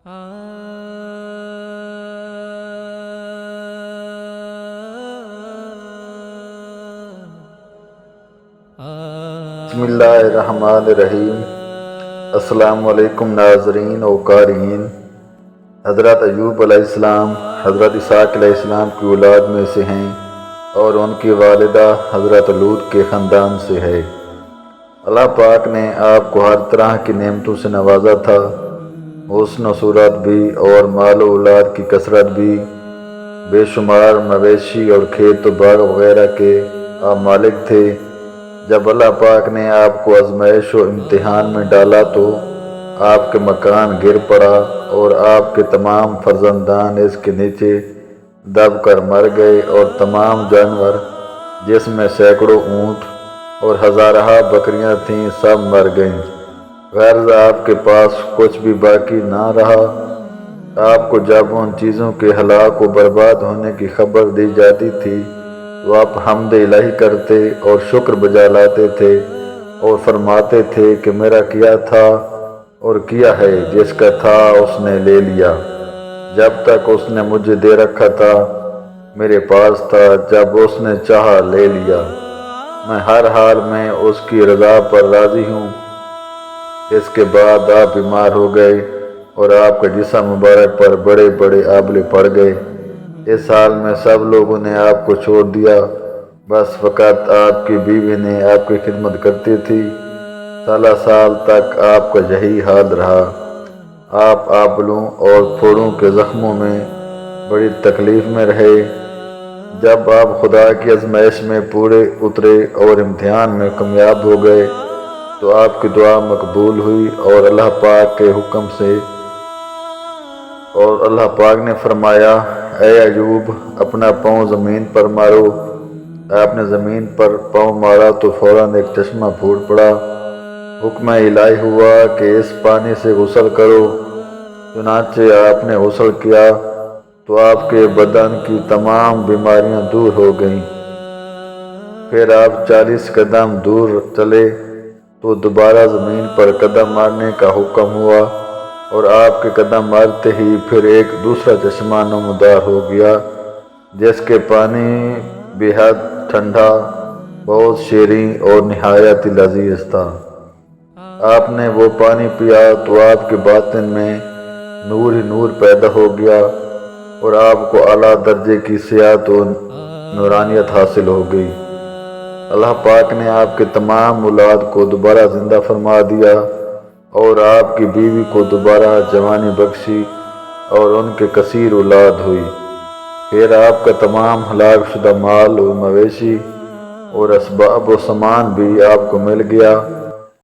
بسم اللہ الرحمن الرحیم۔ السلام علیکم ناظرین و قارئین۔ حضرت ایوب علیہ السلام حضرت اسحاق علیہ السلام کی اولاد میں سے ہیں اور ان کی والدہ حضرت لوط کے خاندان سے ہے۔ اللہ پاک نے آپ کو ہر طرح کی نعمتوں سے نوازا تھا، حسن و صورت بھی اور مال و اولاد کی کثرت بھی۔ بے شمار مویشی اور کھیت و باغ وغیرہ کے آپ مالک تھے۔ جب اللہ پاک نے آپ کو آزمائش و امتحان میں ڈالا تو آپ کے مکان گر پڑا اور آپ کے تمام فرزندان اس کے نیچے دب کر مر گئے، اور تمام جانور جس میں سینکڑوں اونٹ اور ہزارہ بکریاں تھیں سب مر گئیں۔ غرض آپ کے پاس کچھ بھی باقی نہ رہا۔ آپ کو جب ان چیزوں کے ہلاک و برباد ہونے کی خبر دی جاتی تھی تو آپ حمد الہی کرتے اور شکر بجا لاتے تھے اور فرماتے تھے کہ میرا کیا تھا اور کیا ہے، جس کا تھا اس نے لے لیا۔ جب تک اس نے مجھے دے رکھا تھا میرے پاس تھا، جب اس نے چاہا لے لیا۔ میں ہر حال میں اس کی رضا پر راضی ہوں۔ اس کے بعد آپ بیمار ہو گئے اور آپ کے جسم مبارک پر بڑے بڑے آبلے پڑ گئے۔ اس حال میں سب لوگوں نے آپ کو چھوڑ دیا، بس فقط آپ کی بیوی نے آپ کی خدمت کرتی تھی۔ سالہ سال تک آپ کا یہی حال رہا۔ آپ آبلوں اور پھوڑوں کے زخموں میں بڑی تکلیف میں رہے۔ جب آپ خدا کی آزمائش میں پورے اترے اور امتحان میں کامیاب ہو گئے تو آپ کی دعا مقبول ہوئی اور اللہ پاک کے حکم سے اور اللہ پاک نے فرمایا، اے ایوب اپنا پاؤں زمین پر مارو۔ آپ نے زمین پر پاؤں مارا تو فوراً ایک چشمہ پھوٹ پڑا۔ حکم الہی ہوا کہ اس پانی سے غسل کرو۔ چنانچہ آپ نے غسل کیا تو آپ کے بدن کی تمام بیماریاں دور ہو گئیں۔ پھر آپ 40 قدم دور چلے تو دوبارہ زمین پر قدم مارنے کا حکم ہوا، اور آپ کے قدم مارتے ہی پھر ایک دوسرا چشمہ نمودار ہو گیا جس کے پانی بے حد ٹھنڈا، بہت شیریں اور نہایت لذیذ تھا۔ آپ نے وہ پانی پیا تو آپ کے باطن میں نور ہی نور پیدا ہو گیا اور آپ کو اعلیٰ درجے کی صحت و نورانیت حاصل ہو گئی۔ اللہ پاک نے آپ کے تمام اولاد کو دوبارہ زندہ فرما دیا اور آپ کی بیوی کو دوبارہ جوانی بخشی اور ان کے کثیر اولاد ہوئی۔ پھر آپ کا تمام ہلاک شدہ مال و مویشی اور اسباب و سامان بھی آپ کو مل گیا۔